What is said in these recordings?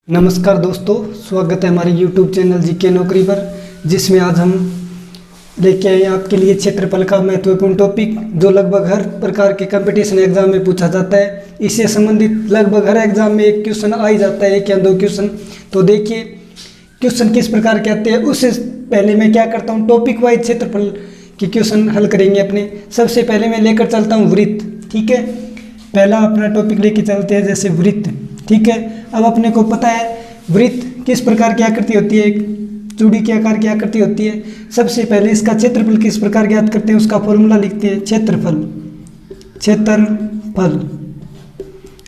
नमस्कार दोस्तों, स्वागत है हमारे YouTube चैनल जीके नौकरी पर, जिसमें आज हम लेके आए हैं आपके लिए क्षेत्रफल का महत्वपूर्ण टॉपिक जो लगभग हर प्रकार के कंपटीशन एग्जाम में पूछा जाता है। इससे संबंधित लगभग हर एग्जाम में एक क्वेश्चन आ ही जाता है, एक या दो क्वेश्चन। तो देखिए क्वेश्चन किस प्रकार के आते हैं। उससे पहले मैं क्या करता हूँ, टॉपिक वाइज क्षेत्रफल के क्वेश्चन हल करेंगे अपने। सबसे पहले मैं लेकर चलता हूँ वृत्त, ठीक है। पहला अपना टॉपिक लेके चलते हैं, जैसे वृत्त, ठीक है। अब अपने को पता है वृत्त किस प्रकार की आकृति होती है, एक चूड़ी के आकार की आकृति होती है। सबसे पहले इसका क्षेत्रफल किस प्रकार ज्ञात करते हैं, उसका फॉर्मूला लिखते हैं, क्षेत्रफल।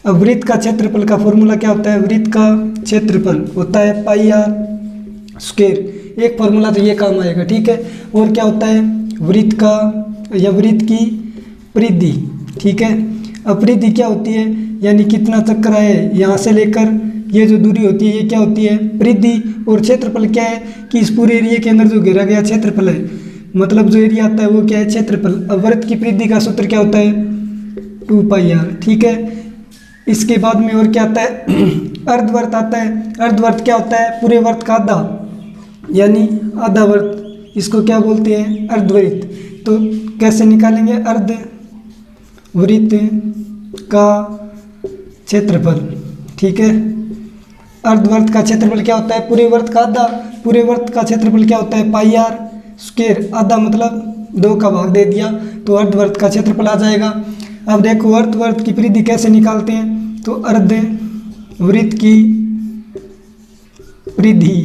अब वृत्त का क्षेत्रफल का फॉर्मूला क्या होता है, वृत्त का क्षेत्रफल होता है पाई आर स्क्वायर। एक फॉर्मूला तो ये काम आएगा, ठीक है। और क्या होता है वृत्त का या वृत्त की परिधि, ठीक है। अब परिधि क्या होती है, यानी कितना चक्कर है यहाँ से लेकर ये जो दूरी होती है, ये क्या होती है परिधि। और क्षेत्रफल क्या है कि इस पूरे एरिया के अंदर जो घेरा गया क्षेत्रफल है, मतलब जो एरिया आता है वो क्या है, क्षेत्रफल। अब वृत्त की परिधि का सूत्र क्या होता है, 2πr, ठीक है। इसके बाद में और क्या आता है अर्धवर्त आता है। अर्धवर्त क्या होता है, पूरे वर्त का आधा, यानी आधा वर्त, इसको क्या बोलते हैं, अर्धवृत्त। तो कैसे निकालेंगे, अर्धवृत्त का क्षेत्रफल, ठीक है। अर्धवर्त का क्षेत्रफल क्या होता है, पूरे वर्त का आधा। पूरे वर्त का क्षेत्रफल क्या होता है, पाई आर स्क्वायर। आधा मतलब 2 का भाग दे दिया तो अर्धवर्त का क्षेत्रफल आ जाएगा। अब देखो अर्धवर्त की परिधि कैसे निकालते हैं, तो अर्धवृत्त की परिधि,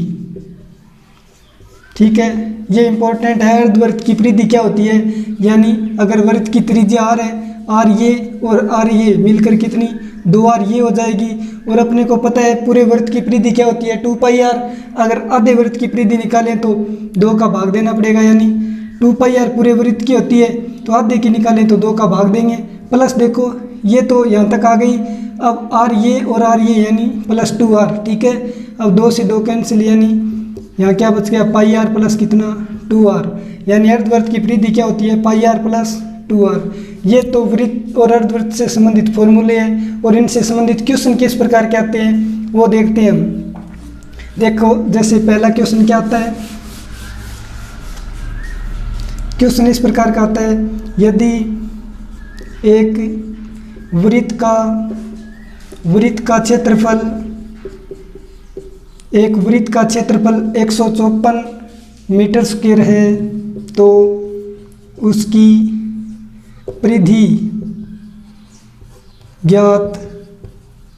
ठीक है, ये इंपॉर्टेंट है। अर्धवृत्त की परिधि क्या होती है, यानी अगर वृत्त की त्रिज्या आर है, आर ये और आर ये मिलकर कितनी, 2r ये हो जाएगी। और अपने को पता है पूरे वृत्त की परिधि क्या होती है, 2πr। अगर आधे वृत्त की परिधि निकालें तो 2 का भाग देना पड़ेगा, यानी 2πr पूरे वृत्त की होती है, तो आधे की निकालें तो 2 का भाग देंगे। प्लस देखो ये तो यहाँ तक आ गई। अब r ये और r ये यानी प्लस 2r, ठीक है। अब 2 से 2 कैंसिल, यानी यहाँ क्या बच गया, पाई आर प्लस कितना, 2r। यानी अर्धवृत्त की परिधि क्या होती है, पाई आर प्लस 2r। ये तो वृत्त और अर्धवृत्त से संबंधित फॉर्मूले हैं, और इनसे संबंधित क्वेश्चन किस प्रकार के आते हैं वो देखते हैं हम। देखो जैसे पहला क्वेश्चन क्या आता है, क्वेश्चन इस प्रकार का आता है, यदि एक वृत्त का क्षेत्रफल 154 मीटर स्क्वायर है तो उसकी परिधि ज्ञात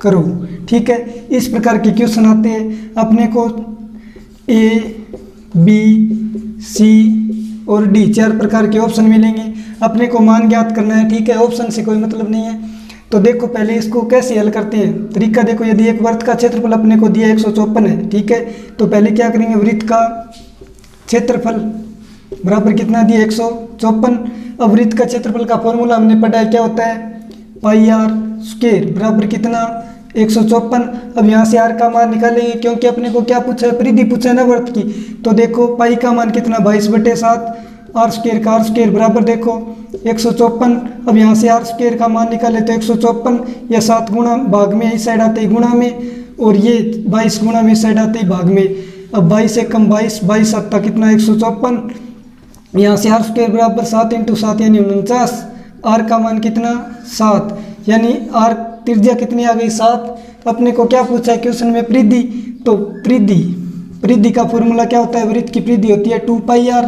करो, ठीक है। इस प्रकार के क्वेश्चन आते हैं। अपने को A, B, C और D 4 प्रकार के ऑप्शन मिलेंगे। अपने को मान ज्ञात करना है, ठीक है। ऑप्शन से कोई मतलब नहीं है। तो देखो पहले इसको कैसे हल करते हैं, तरीका देखो। यदि एक वृत्त का क्षेत्रफल अपने को दिया 154 है, ठीक है, तो पहले क्या करेंगे, वृत्त का क्षेत्रफल बराबर कितना दिया, 154। अब वृत्त का क्षेत्रफल का फॉर्मूला हमने पढ़ा है, क्या होता है, पाई आर स्क्वायर बराबर कितना, 154। अब यहाँ से आर का मान निकालेंगे, क्योंकि अपने को क्या पूछा है, परिधि पूछा है ना वृत्त की। तो देखो पाई का मान कितना, 22/7, आर स्क्वायर का आर स्क्वायर बराबर देखो 154। अब यहाँ से आर स्क्वायर का मान निकाले तो 154, या 7 गुणा भाग में इस साइड आते ही गुणा में, और ये 22 गुणा में इस साइड आते ही भाग में। अब 22 से कम 22, 22 7 कितना, 154। यहाँ से आर स्क्वायर बराबर 7 × 7 यानी 49। आर का मान कितना, 7, यानी आर त्रिज्या कितनी आ गई, 7। अपने को क्या पूछा है क्वेश्चन में, परिधि। तो परिधि का फॉर्मूला क्या होता है, वृत्त की परिधि होती है 2πr।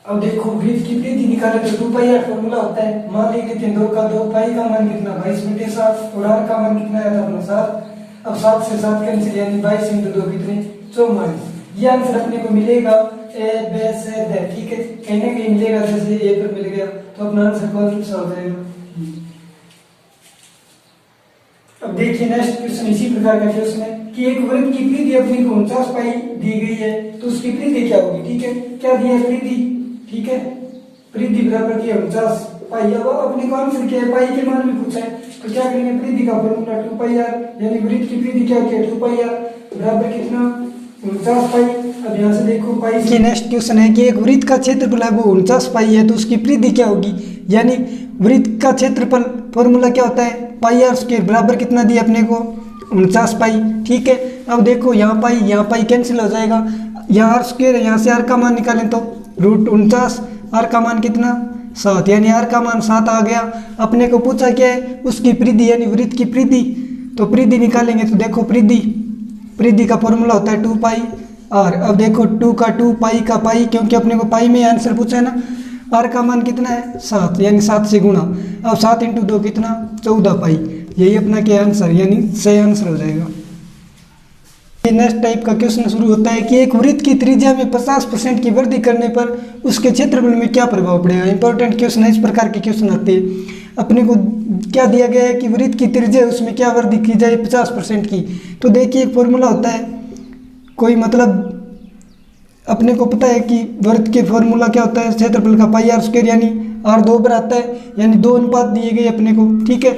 अब देखो वृत्त की परिधि निकाले तो 2πr फॉर्मूला होता है। मान लेते हैं 2 का 2, पाई का मान कितना, 22/7, और आर का मान कितना आया था अपना, 7। अब 7 से 7 कैंसिल, यानी 22 × 2 कितने, 44। ये आंसर अपने को मिलेगा ए बी सी डी, ठीक है। कहने के मिलेगा, जैसे ए पर मिल गया तो अपना आंसर कौन सा हो जाएगा। अब देखिए नेक्स्ट क्वेश्चन इसी प्रकार का क्वेश्चन है कि एक वृत्त की परिधि अपनी को 49 पाई दी गई है, तो उसकी परिधि क्या होगी, ठीक है। क्या दिया है, परिधि, ठीक है। परिधि बराबर दिया 49 पाई। अब अपने को आंसर क्या है, पाई के मान में पूछा है, तो क्या करेंगे, परिधि का फॉर्मूला 2πr, यानी वृत्त की परिधि क्या होती है, 2πr बराबर कितना, 49 पाई। अब यहाँ से देखो पाई की नेक्स्ट क्वेश्चन है कि एक वृत्त का क्षेत्रफल है वो 49 पाई है, तो उसकी परिधि क्या होगी, यानी वृत्त का क्षेत्रफल फॉर्मूला क्या होता है, पाई आर स्क्वायर बराबर कितना दिया अपने को 49 पाई। ठीक है, अब देखो यहाँ पाई कैंसिल हो जाएगा, यहाँ आर स्क्वायर है, यहाँ से आर का मान निकालें तो √49, आर का मान कितना 7, यानी आर का मान 7 आ गया। अपने को पूछा क्या है, उसकी परिधि यानी वृत्त की परिधि, तो परिधि निकालेंगे तो देखो परिधि का फॉर्मूला होता है 2 पाई आर। अब देखो 2 का 2 पाई का पाई, क्योंकि अपने को पाई में आंसर पूछा है ना। आर का मान कितना है 7, यानी 7 से गुणा। अब 7 × 2 कितना 14 पाई, यही अपना क्या आंसर, यानी सही आंसर हो जाएगा। नेक्स्ट टाइप का क्वेश्चन शुरू होता है कि एक वृत्त की त्रिज्या में 50% की वृद्धि करने पर उसके क्षेत्रफल में क्या प्रभाव पड़ेगा। इंपॉर्टेंट क्वेश्चन है, इस प्रकार के क्वेश्चन आते हैं। अपने को क्या दिया गया है कि वृत्त की त्रिज्या उसमें क्या वृद्धि की जाए 50% की। तो देखिए एक फॉर्मूला होता है, कोई मतलब अपने को पता है कि वृत्त के फॉर्मूला क्या होता है, क्षेत्रफल का पाई आर स्क्वायर, यानी आर 2 पर आता है, यानी 2 अनुपात दिए गए अपने को। ठीक है,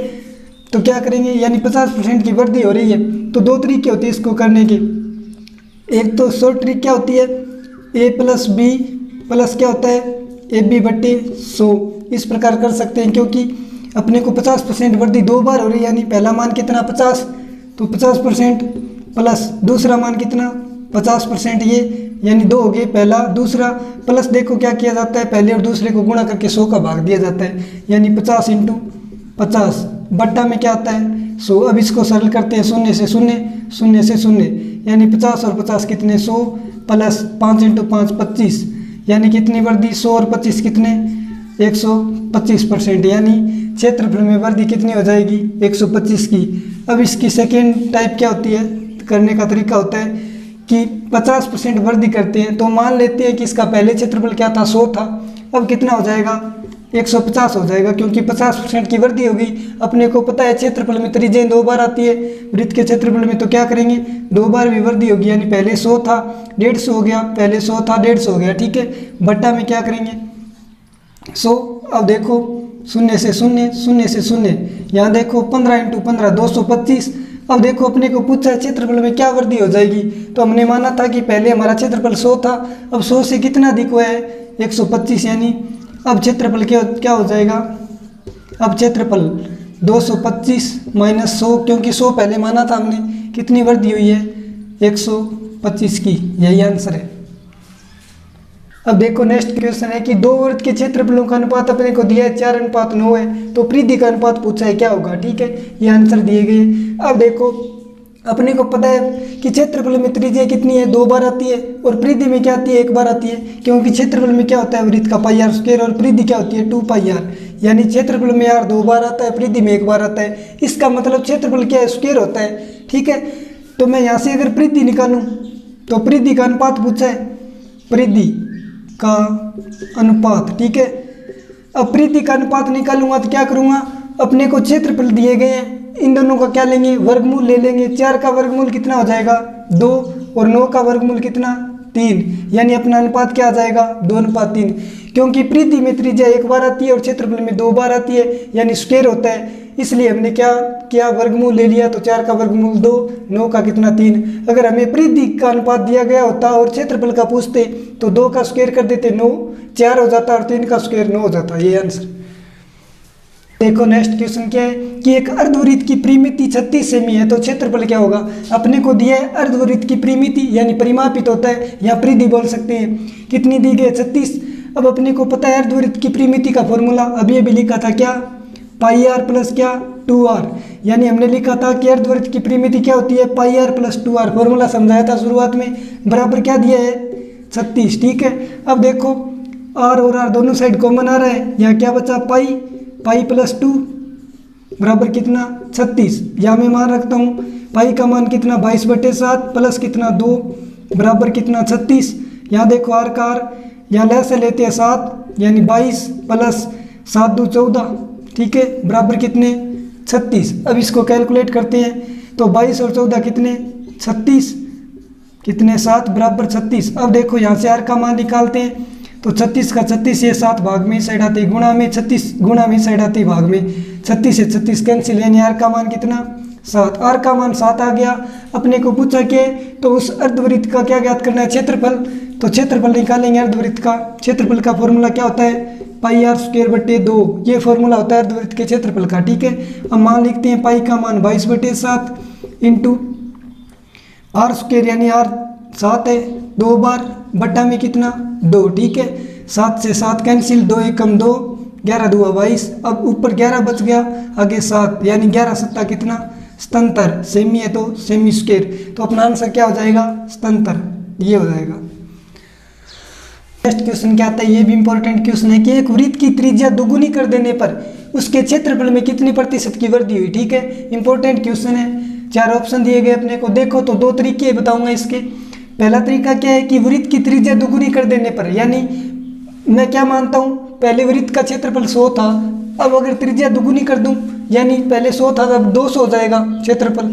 तो क्या करेंगे, यानी 50% की वृद्धि हो रही है, तो 2 तरीके होते हैं इसको करने के। एक तो शॉर्ट ट्रिक क्या होती है, a + b प्लस क्या होता है ab/100, इस प्रकार कर सकते हैं, क्योंकि अपने को 50% वृद्धि 2 बार हो रही है, यानी पहला मान कितना 50, तो 50% प्लस दूसरा मान कितना 50%, ये यानी 2 हो गए पहला, दूसरा प्लस देखो क्या किया जाता है, पहले और दूसरे को गुणा करके 100 का भाग दिया जाता है, यानी 50 × 50 बट्टा में क्या आता है 100। अब इसको सरल करते हैं, 0 से 0, 0 से 0, यानी 50 और 50 कितने 100, प्लस 5 × 5 25, यानी कितनी वृद्धि 100 और 25 कितने 125%, यानी क्षेत्रफल में वृद्धि कितनी हो जाएगी 125 की। अब इसकी सेकेंड टाइप क्या होती है, करने का तरीका होता है कि 50% वृद्धि करते हैं, तो मान लेते हैं कि इसका पहले क्षेत्रफल क्या था 100 था, अब कितना हो जाएगा 150 हो जाएगा, क्योंकि 50% की वृद्धि होगी। अपने को पता है क्षेत्रफल में त्रिज्याएं 2 बार आती है वृत्त के क्षेत्रफल में, तो क्या करेंगे 2 बार भी वृद्धि होगी, यानी पहले 100 था 150 हो गया, पहले 100 था 150 हो गया। ठीक है, बट्टा में क्या करेंगे 100। अब देखो 0 से 0, 0 से 0, यहाँ देखो 15 × 15 225। अब देखो अपने को पूछा है क्षेत्रफल में क्या वृद्धि हो जाएगी, तो हमने माना था कि पहले हमारा क्षेत्रफल 100 था, अब 100 से कितना अधिक हुआ है 125, यानी अब क्षेत्रफल क्या हो जाएगा, अब क्षेत्रफल 225 - 100, क्योंकि 100 पहले माना था हमने, कितनी वृद्धि हुई है 125 की, यही आंसर है। अब देखो नेक्स्ट क्वेश्चन है कि 2 वृत्त के क्षेत्रफलों का अनुपात अपने को दिया है 4:9 है, तो परिधि का अनुपात पूछा है क्या होगा। ठीक है, ये आंसर दिए गए। अब देखो अपने को पता है कि क्षेत्रफल में त्रिज्या कितनी है 2 बार आती है, और परिधि में क्या आती है 1 बार आती है, क्योंकि क्षेत्रफल में क्या होता है वृत्त का पाई आर स्क्वायर, और परिधि क्या होती है 2 पाई आर, यानी क्षेत्रफल में आर 2 बार आता है, परिधि में 1 बार आता है। इसका मतलब क्षेत्रफल क्या है स्क्वायर होता है। ठीक है, तो मैं यहाँ से अगर परिधि निकालूँ तो परिधि का अनुपात पूछा है, परिधि का अनुपात। ठीक है, अब परिधि का अनुपात निकालूंगा तो क्या करूँगा, अपने को क्षेत्रफल दिए गए हैं, इन दोनों का क्या लेंगे वर्गमूल ले लेंगे। 4 का वर्गमूल कितना हो जाएगा 2, और 9 का वर्गमूल कितना 3, यानी अपना अनुपात क्या आ जाएगा 2:3, क्योंकि परिधि में त्रिज्या 1 बार आती है और क्षेत्रफल में 2 बार आती है, यानी स्क्वायर होता है, इसलिए हमने क्या किया वर्गमूल ले लिया, तो 4 का वर्गमूल 2, 9 का कितना 3। अगर हमें परिधि का अनुपात दिया गया होता और क्षेत्रफल का पूछते तो 2 का स्क्वायर कर देते 9, 4 हो जाता, और 3 का स्क्वायर 9 हो जाता, ये आंसर। देखो नेक्स्ट क्वेश्चन क्या है कि एक अर्धवृत्त की परिमिति 36 सेमी है, तो क्षेत्रफल क्या होगा। अपने को दिया है अर्धवृत्त की परिमिति, यानी परिमापित होता है, या परिधि बोल सकते हैं, कितनी दी गई 36। अब अपने को पता है अर्धवृत्त की परिमिति का फॉर्मूला अभी अभी लिखा था क्या, पाई आर प्लस क्या 2r, यानी हमने लिखा था कि अर्धवृत्त की परिमिति क्या होती है पाई आर प्लस 2r, फॉर्मूला समझाया था शुरुआत में, बराबर क्या दिया है 36। ठीक है, अब देखो r और r दोनों साइड कॉमन आ रहा है, यहाँ क्या बचा पाई प्लस 2 बराबर कितना 36, यहाँ मैं मान रखता हूँ पाई का मान कितना 22/7 प्लस कितना 2 बराबर कितना 36। यहाँ देखो r का r, यहाँ ले से लेते हैं 7, यानी 22 प्लस 7 2 14, ठीक है, बराबर कितने 36। अब इसको कैलकुलेट करते हैं तो 22 और 14 कितने 36, कितने 7 बराबर 36। अब देखो यहाँ से r का मान निकालते हैं तो 36 का 36 ये 7 भाग में साइड आते गुणा में 36 गुणा में साइड आते भाग में 36 से 36 कैंसिल, यानी r का मान कितना 7, r का मान 7 आ गया। अपने को पूछा कि तो उस अर्धवृत्त का क्या ज्ञात करना है क्षेत्रफल, तो क्षेत्रफल निकालेंगे अर्धवृत्त का। क्षेत्रफल का फॉर्मूला क्या होता है पाई आर स्क्वायर बटे 2, ये फॉर्मूला होता है अर्धवृत्त के क्षेत्रफल का। ठीक है, अब मान लिखते हैं पाई का मान 22/7 इंटू आर स्क्वायर यानी आर 7 है 2 बार बट्टा में कितना 2, ठीक है। 7 से 7 कैंसिल, 2 एकम 2, 11 दूआ 22। अब ऊपर 11 बच गया, आगे 7 यानी 11 सत्ता कितना 77। सेमी है तो सेमी स्क्वायर, तो अपना आंसर क्या हो जाएगा 77, ये हो जाएगा। नेक्स्ट क्वेश्चन क्या आता है, ये भी इंपॉर्टेंट क्वेश्चन है कि एक वृत्त की त्रिज्या दोगुनी कर देने पर उसके क्षेत्रफल में कितनी प्रतिशत की वृद्धि हुई, ठीक है। इंपॉर्टेंट क्वेश्चन है, 4 ऑप्शन दिए गए अपने को। देखो तो 2 तरीके बताऊंगा इसके। पहला तरीका क्या है कि वृत्त की त्रिज्या दोगुनी कर देने पर, यानी मैं क्या मानता हूँ, पहले वृत्त का क्षेत्रफल 100 था, अब अगर त्रिज्या दोगुनी कर दूं, यानी पहले 100 था अब 200 हो जाएगा क्षेत्रफल,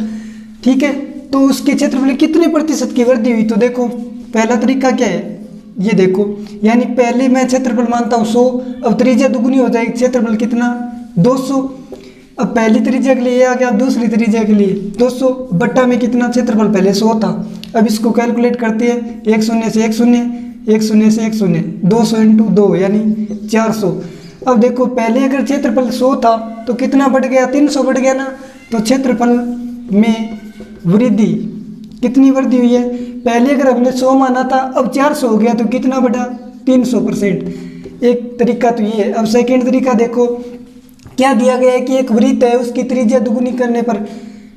ठीक है। तो उसके क्षेत्रफल में कितने प्रतिशत की वृद्धि हुई, तो देखो पहला तरीका क्या है, ये देखो, यानी पहले मैं क्षेत्रफल मानता हूँ 100, अब त्रिज्या दोगुनी हो जाएगी, क्षेत्रफल कितना 200। अब पहली त्रिज्या के लिए ये आ गया, दूसरी त्रिज्या के लिए 200 बट्टा में कितना क्षेत्रफल पहले 100 था। अब इसको कैलकुलेट करते हैं, 1 शून्य से 1 शून्य, 1 शून्य से 1 शून्य, 200 इंटू 2 यानी 400। अब देखो पहले अगर क्षेत्रफल 100 था तो कितना बढ़ गया 300 बढ़ गया ना, तो क्षेत्रफल में वृद्धि कितनी वृद्धि हुई है, पहले अगर हमने 100 माना था अब 400 हो गया, तो कितना बढ़ा 300%। एक तरीका तो ये है। अब सेकेंड तरीका देखो, क्या दिया गया है कि एक वृत्त है उसकी त्रिज्या दुगुनी करने पर,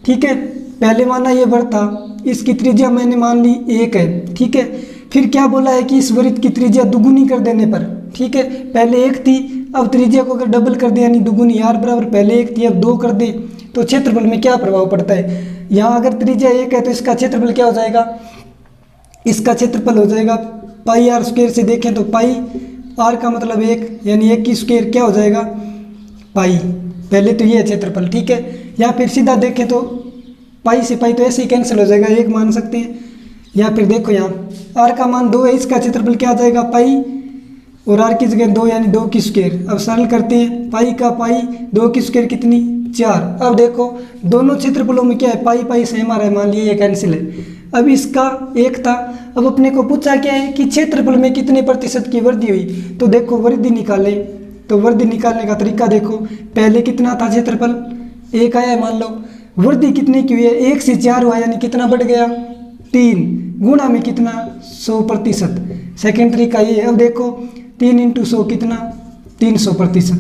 ठीक है, पहले माना ये वृत्त था, इसकी त्रिज्या मैंने मान ली 1 है, ठीक है। फिर क्या बोला है कि इस वृत्त की त्रिज्या दुगुनी कर देने पर, ठीक है, पहले 1 थी, अब त्रिज्या को अगर डबल कर दे यानी दुगुनी, आर बराबर पहले 1 थी अब 2 कर दे, तो क्षेत्रफल में क्या प्रभाव पड़ता है। यहाँ अगर त्रिज्या 1 है तो इसका क्षेत्रफल क्या हो जाएगा, इसका क्षेत्रफल हो जाएगा पाई आर स्क्वायर से देखें तो पाई आर का मतलब 1 यानी 1 की स्क्वायर क्या हो जाएगा पाई, पहले तो ये है क्षेत्रफल, ठीक है। या फिर सीधा देखें तो पाई से पाई तो ऐसे ही कैंसिल हो जाएगा, 1 मान सकते हैं। या फिर देखो यहाँ आर का मान 2 है, इसका क्षेत्रफल क्या आ जाएगा पाई, और आर की जगह 2 यानी 2 की स्क्वायर। अब सरल करते हैं, पाई का पाई 2 की स्क्वायर कितनी 4। अब देखो दोनों क्षेत्रफलों में क्या है, पाई पाई सेम आ रहा है, मान लिया ये कैंसिल है। अब इसका 1 था, अब अपने को पूछा क्या है कि क्षेत्रफल में कितने प्रतिशत की वृद्धि हुई, तो देखो वृद्धि निकाले, तो वृद्धि निकालने का तरीका देखो, पहले कितना था क्षेत्रफल 1 आया है मान लो, वृद्धि कितने की हुई है 1 से 4 हुआ यानी कितना बढ़ गया 3, गुणा में कितना 100%। सेकेंड तरीका ये है। अब देखो 3 इंटू 100 कितना 300%,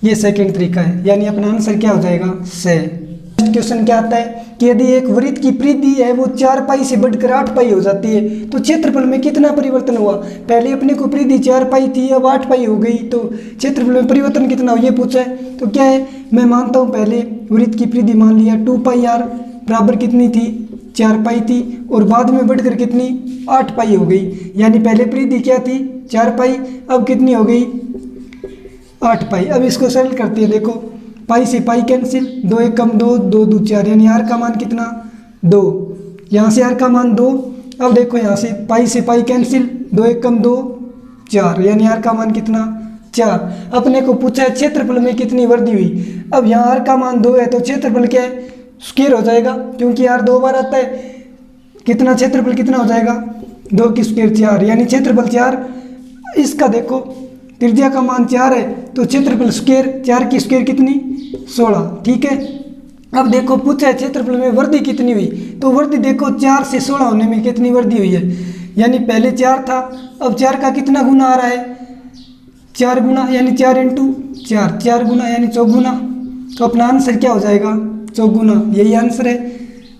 ये सेकेंड तरीका है, यानी अपना आंसर क्या हो जाएगा 6। नेक्स्ट क्वेश्चन क्या आता है कि यदि एक वृत्त की परिधि है वो 4 पाई से बढ़कर 8 पाई हो जाती है तो क्षेत्रफल में कितना परिवर्तन हुआ। पहले अपने को परिधि 4 पाई थी अब 8 पाई हो गई, तो क्षेत्रफल में परिवर्तन कितना हो ये पूछा है। तो क्या है, मैं मानता हूँ पहले वृत्त की परिधि मान लिया 2 पाई आर बराबर कितनी थी 4 पाई थी, और बाद में बढ़कर कितनी 8 पाई हो गई, यानी पहले परिधि क्या थी 4 पाई अब कितनी हो गई 8 पाई। अब इसको सरल करते हैं, देखो पाई से पाई कैंसिल, 2 एकम 2, 2 दू 4 यानी आर का मान कितना 2, यहाँ से आर का मान 2। अब देखो यहाँ से पाई कैंसिल, 2 एकम 2 4 यानी आर का मान कितना 4। अपने को पूछा है क्षेत्रफल में कितनी वृद्धि हुई। अब यहाँ आर का मान 2 है तो क्षेत्रफल क्या है स्क्वायर हो जाएगा, क्योंकि आर 2 बार आता है, कितना क्षेत्रफल कितना हो जाएगा 2 की स्क्वायर 4 यानी क्षेत्रफल 4। इसका देखो त्रिज्या का मान 4 है तो क्षेत्रफल स्क्वायर 4 की स्क्वायर कितनी 16, ठीक है। अब देखो पूछा है क्षेत्रफल में वृद्धि कितनी हुई, तो वृद्धि देखो 4 से 16 होने में कितनी वृद्धि हुई है, यानी पहले 4 था अब 4 का कितना गुना आ रहा है 4 गुना, यानी 4 इंटू 4 4 गुना यानी 4 गुना, तो अपना आंसर क्या हो जाएगा 4 गुना, यही आंसर है।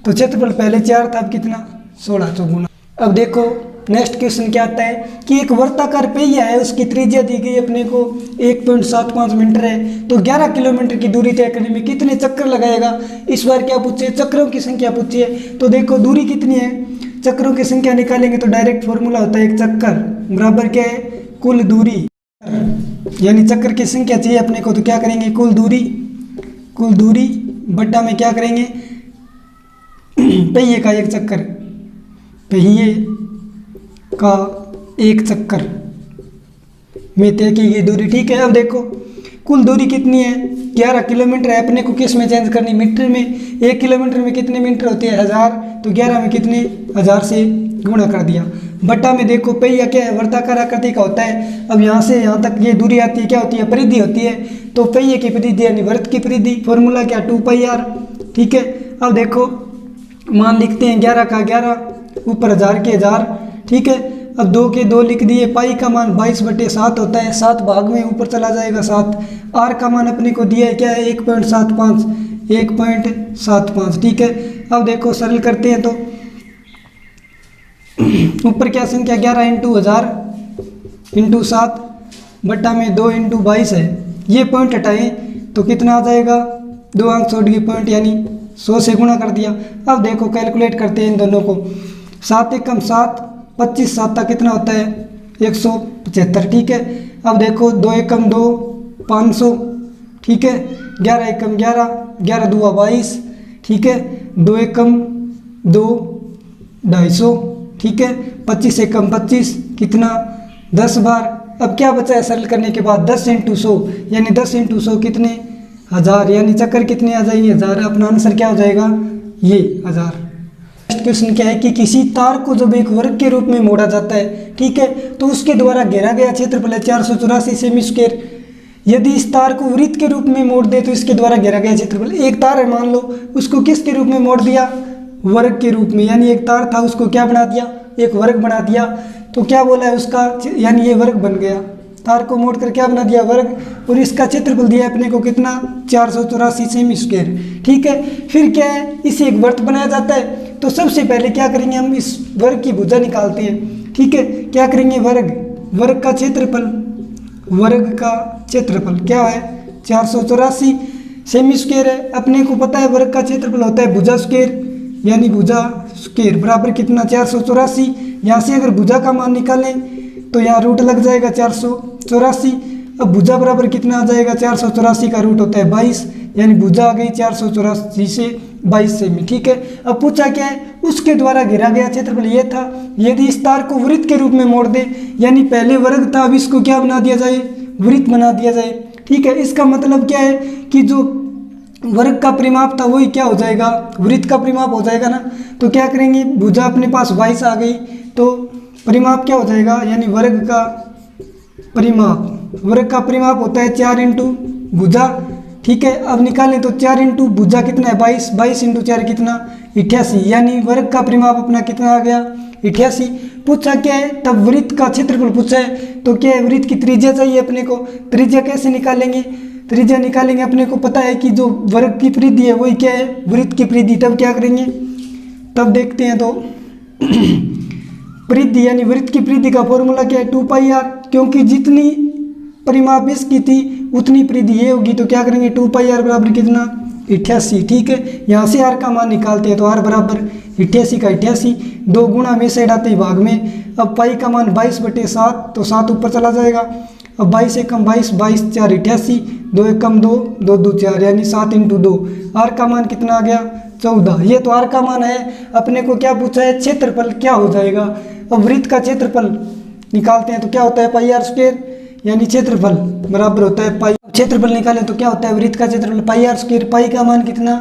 तो क्षेत्रफल पहले 4 था अब कितना 16 4 गुना। अब देखो नेक्स्ट क्वेश्चन क्या आता है कि एक वर्ताकार पहिया है उसकी त्रिज्या दी गई अपने को 1.75 मीटर है, तो 11 किलोमीटर की दूरी तय करने में कितने चक्कर लगाएगा। इस बार क्या पूछे चक्रों की संख्या पूछी है, तो देखो दूरी कितनी है, चक्रों की संख्या निकालेंगे तो डायरेक्ट फॉर्मूला होता है एक चक्कर बराबर क्या है कुल दूरी, यानी चक्कर की संख्या चाहिए अपने को, तो क्या करेंगे कुल दूरी बट्टा में क्या करेंगे पहिए का एक चक्कर, पहिए का एक चक्कर में तय की गई दूरी, ठीक है। अब देखो कुल दूरी कितनी है 11 किलोमीटर है, अपने को किस में चेंज करनी मीटर में, 1 किलोमीटर में कितने मीटर होते हैं 1000, तो 11 में कितने 1000 से गुणा कर दिया, बट्टा में देखो पहिया क्या है वर्ताकार आकृति का होता है। अब यहाँ से यहाँ तक ये दूरी आती है क्या होती है परिधि होती है, तो पहिए की परिधि यानी वृत्त की परिधि, फॉर्मूला क्या 2 पाई आर, ठीक है। अब देखो मान लिखते हैं 11 का 11, ऊपर 1000 के 1000, ठीक है। अब 2 के 2 लिख दिए। पाई का मान 22/7 होता है, 7 भाग में ऊपर चला जाएगा 7। आर का मान अपने को दिया है क्या है 1.75, 1.75, ठीक है। अब देखो सरल करते हैं तो ऊपर क्या संख्या 11 × 1000 × 7 बट्टा में 2 × 22 है। ये पॉइंट हटाएं तो कितना आ जाएगा, 2 अंक छोड़ के पॉइंट यानी 100 से गुणा कर दिया। अब देखो कैलकुलेट करते हैं इन दोनों को। 7 एकम 7, 25 7 कितना होता है 175, ठीक है। अब देखो 2 एकम 2, 500, ठीक है। 11 एकम 11, 11 दूआ 22, ठीक है। 2 एकम 2, 250, ठीक है। 25 एकम 25 कितना 10 बार। अब क्या बचा है सरल करने के बाद 10 × 100 यानी 10 × 100 कितने 1000, यानी चक्कर कितने आ जाएंगे 1000। अपना आंसर क्या हो जाएगा ये 1000। नेक्स्ट क्वेश्चन क्या है कि किसी तार को जब एक वर्ग के रूप में मोड़ा जाता है, ठीक है, तो उसके द्वारा घेरा गया क्षेत्रफल है 484 सेमी स्क्वायर। यदि इस तार को वृत्त के रूप में मोड़ दे तो इसके द्वारा घेरा गया क्षेत्रफल, एक तार है मान लो, उसको किसके रूप में मोड़ दिया वर्ग के रूप में, यानी एक तार था उसको क्या बना दिया एक वर्ग बना दिया। तो क्या बोला है उसका, यानी ये वर्ग बन गया, तार को मोड़ कर क्या बना दिया वर्ग, और इसका क्षेत्रफल दिया अपने को कितना 484 सेमी स्क्वायर, ठीक है। फिर क्या है इसे एक वृत्त बनाया जाता है। तो सबसे पहले क्या करेंगे हम इस वर्ग की भुजा निकालते हैं, ठीक है। क्या करेंगे वर्ग का क्षेत्रफल, वर्ग का क्षेत्रफल क्या है 484 सेमी स्क्वायर है। अपने को पता है वर्ग का क्षेत्रफल होता है भुजा स्क्वायर, यानी भुजा स्क्वायर बराबर कितना 484। यहाँ से अगर भुजा का मान निकालें तो यहाँ रूट लग जाएगा 484। अब भुजा बराबर कितना आ जाएगा 484 का रूट होता है 22, यानी भुजा आ गई 484 से 22 सेमी, ठीक है। अब पूछा क्या है उसके द्वारा घेरा गया क्षेत्रफल ये था। यदि इस तार को वृत्त के रूप में मोड़ दे, यानी पहले वर्ग था अब इसको क्या बना दिया जाए वृत्त बना दिया जाए, ठीक है। इसका मतलब क्या है कि जो वर्ग का परिमाप था वही क्या हो जाएगा वृत्त का परिमाप हो जाएगा ना। तो क्या करेंगे भुजा अपने पास 22 आ गई तो परिमाप क्या हो जाएगा, यानी वर्ग का परिमाप होता है 4 × भुजा, ठीक है। अब निकालें तो 4 × भुजा कितना है 22, 22 × 4 कितना 88, यानी वर्ग का परिमाप अपना कितना आ गया 88। पूछा क्या है तब वृत्त का क्षेत्रफल पूछा है, तो क्या है वृत्त की त्रिज्या चाहिए अपने को। त्रिज्या कैसे निकालेंगे, त्रिज्या निकालेंगे अपने को पता है कि जो वर्ग की परिधि है वही क्या है वृत्त की परिधि। तब क्या करेंगे तब देखते हैं तो परिधि यानी वृत्त की परिधि का फॉर्मूला क्या है 2πr, क्योंकि जितनी परिमाप इसकी थी उतनी परिधि ये होगी। तो क्या करेंगे 2πr बराबर कितना 88, ठीक है। यहाँ से r का मान निकालते हैं तो r बराबर 88 का 88, 2 गुणा में से हटाते ही भाग में। अब पाई का मान 22/7 तो 7 ऊपर चला जाएगा। अब 22 एकम 22, 22 4 88, 2 एकम 2, 2 2 4 यानी 7 × 2। r का मान कितना आ गया 14। ये तो r का मान है। अपने को क्या पूछा है क्षेत्रफल क्या हो जाएगा। अब वृत्त का क्षेत्रफल निकालते हैं तो क्या होता है πr², यानी क्षेत्रफल बराबर होता है पाई। क्षेत्रफल निकालें तो क्या होता है वृत्त का क्षेत्रफल πr²। पाई का मान कितना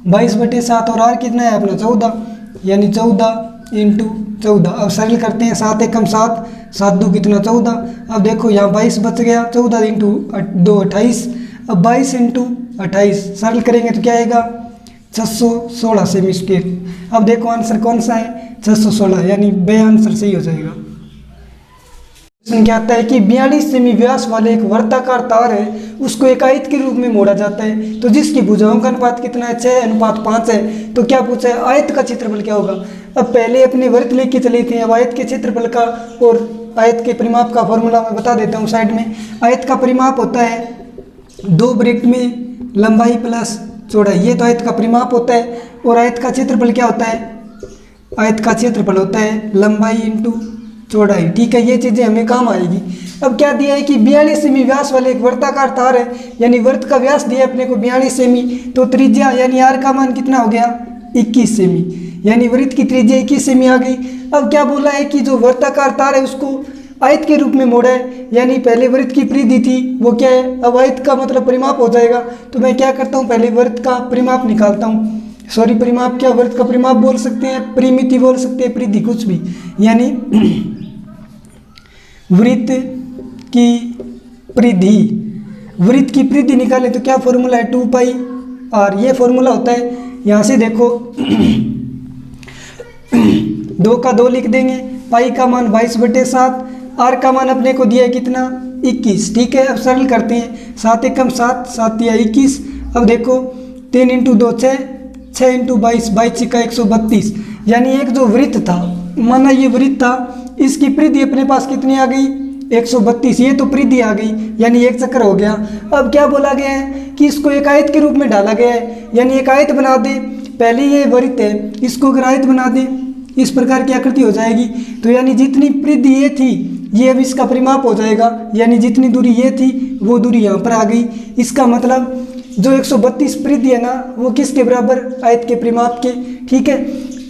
22/7 और r कितना है अपना 14, यानी 14 × 14। अब सरल करते हैं 7 एकम 7, 7 2 कितना 14। अब देखो यहाँ 22 बच गया, 14 × 2 28। अब 22 × 28 सरल करेंगे तो क्या आएगा 616 सेमी स्क्वायर। अब देखो आंसर कौन सा है 616, यानी बे आंसर सही हो जाएगा। क्वेश्चन क्या आता है कि 42 सेमी व्यास वाले एक वर्ताकार तार है, उसको एक आयत के रूप में मोड़ा जाता है, तो जिसकी भुजाओं का अनुपात कितना है 6:5 है। तो क्या पूछा है आयत का क्षेत्रफल क्या होगा। अब पहले अपने वृत्त लेके चले थे, अब आयत के क्षेत्रफल का और आयत के परिमाप का फॉर्मूला मैं बता देता हूँ साइड में। आयत का परिमाप होता है 2 ब्रैकेट में लंबाई प्लस चौड़ाई, ये तो आयत का परिमाप होता है। और आयत का क्षेत्रफल क्या होता है, आयत का क्षेत्रफल होता है लंबाई × चौड़ाई, ठीक है। ये चीज़ें हमें काम आएगी। अब क्या दिया है कि 42 सेमी व्यास वाले एक वर्ताकार तार है, यानी वृत्त का व्यास दिया अपने को 42 सेमी, तो त्रिज्या यानी r का मान कितना हो गया 21 सेमी, यानी वृत्त की त्रिज्या 21 सेमी आ गई। अब क्या बोला है कि जो वर्ताकार तार है उसको आयत के रूप में मोड़ा है, यानी पहले वृत्त की परिधि थी वो क्या है अब आयत का मतलब परिमाप हो जाएगा। तो मैं क्या करता हूँ पहले वृत्त का परिमाप निकालता हूँ, सॉरी परिमाप क्या वृत्त का परिमाप बोल सकते हैं, परिमिति बोल सकते हैं, परिधि कुछ भी, यानी वृत्त की परिधि। वृत्त की परिधि निकाले तो क्या फॉर्मूला है 2πr, ये फॉर्मूला होता है, यहाँ से देखो 2 का 2 लिख देंगे, पाई का मान 22/7, आर का मान अपने को दिया है कितना 21। ठीक है, अब सरल करते हैं, 7 एकम 7, 7 या 21। अब देखो 3 × 2 6, 6 × 22, 22 का 132। यानी एक जो वृत्त था, माना ये वृत्त था, इसकी परिधि अपने पास कितनी आ गई 132। ये तो परिधि आ गई, यानी एक चक्कर हो गया। अब क्या बोला गया है कि इसको एक आयत के रूप में डाला गया है, यानी एक आयत बना दे। पहले ये वृत्त है, इसको अगर आयत बना दे, इस प्रकार की आकृति हो जाएगी। तो यानी जितनी परिधि ये थी, ये अब इसका परिमाप हो जाएगा, यानी जितनी दूरी ये थी वो दूरी यहाँ पर आ गई। इसका मतलब जो 132 परिधि है ना, वो किसके बराबर, आयत के परिमाप के। ठीक है,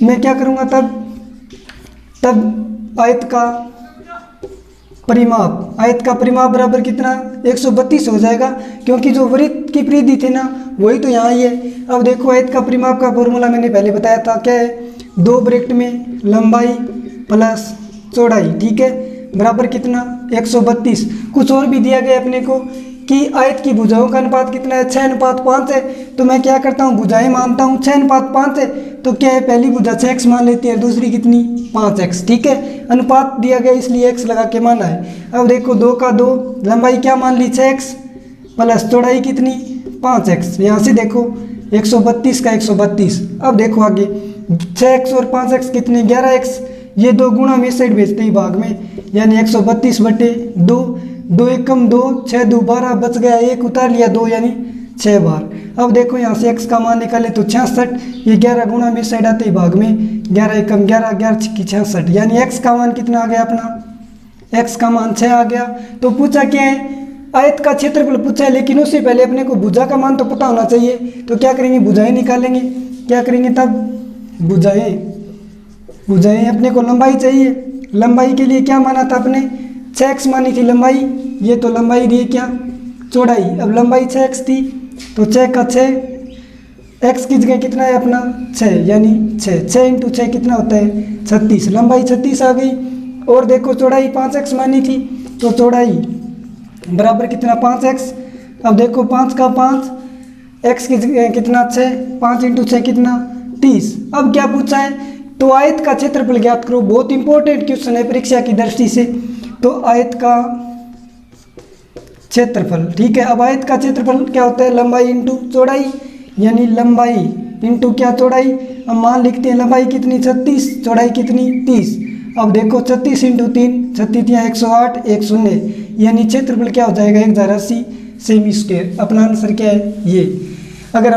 मैं क्या करूँगा तब आयत का परिमाप बराबर कितना 132 हो जाएगा, क्योंकि जो वृत्त की परिधि थी ना वही तो यहाँ ही है। अब देखो आयत का परिमाप का फॉर्मूला मैंने पहले बताया था, क्या है, 2 ब्रैकेट में लंबाई प्लस चौड़ाई, ठीक है, बराबर कितना 132। कुछ और भी दिया गया अपने को कि आयत की भुजाओं का अनुपात कितना है 6:5 है। तो मैं क्या करता हूँ, भुजाएं मानता हूँ 6:5 है, तो क्या है, पहली भुजा 6x मान लेती है, दूसरी कितनी 5x। ठीक है, अनुपात दिया गया इसलिए x लगा के माना है। अब देखो 2 का 2, लंबाई क्या मान ली 6x प्लस चौड़ाई कितनी 5x। यहाँ से देखो 132 का 132। अब देखो आगे 6x और 5x कितने 11x। ये 2 गुणा में साइड भेजते ही भाग में, यानी 132/2, 2 एकम 2, 6 2 12, बच गया 1, उतार लिया 2, यानी 6 बार। अब देखो यहाँ से x का मान निकाले तो 66, ये 11 गुणा में साइड आते ही भाग में, 11 एकम 11, 11 की 66, यानी x का मान कितना आ गया अपना, x का मान 6 आ गया। तो पूछा क्या है, आयत का क्षेत्रफल पूछा है, लेकिन उससे पहले अपने को भुजा का मान तो पता होना चाहिए। तो क्या करेंगे, भुजाएं निकालेंगे। क्या करेंगे तब, भुजाएं अपने को लंबाई चाहिए। लंबाई के लिए क्या माना था अपने, 6x मानी थी लंबाई, ये तो लंबाई दी क्या चौड़ाई। अब लंबाई 6x थी, तो 6 का 6, x की जगह कितना है अपना 6, यानी 6 × 6 कितना होता है 36, लंबाई 36 आ गई। और देखो चौड़ाई 5x मानी थी, तो चौड़ाई बराबर कितना 5x। अब देखो 5 का 5, x की जगह कितना 6, 5 × 6 कितना 30। अब क्या पूछा है, तो आयत का क्षेत्रफल ज्ञात करो। बहुत इंपॉर्टेंट क्वेश्चन है परीक्षा की दृष्टि से। तो आयत का क्षेत्रफल, ठीक है। अब आयत का क्षेत्रफल क्या होता है, लंबाई इंटू चौड़ाई, यानी लंबाई इंटू क्या चौड़ाई। अब मान लिखते हैं लंबाई कितनी 36, चौड़ाई कितनी 30। अब देखो 36 × 3, 36 या 108, 1 0, यानी क्षेत्रफल क्या हो जाएगा 1080 सेमी स्क्वायर। अपना आंसर क्या है ये। अगर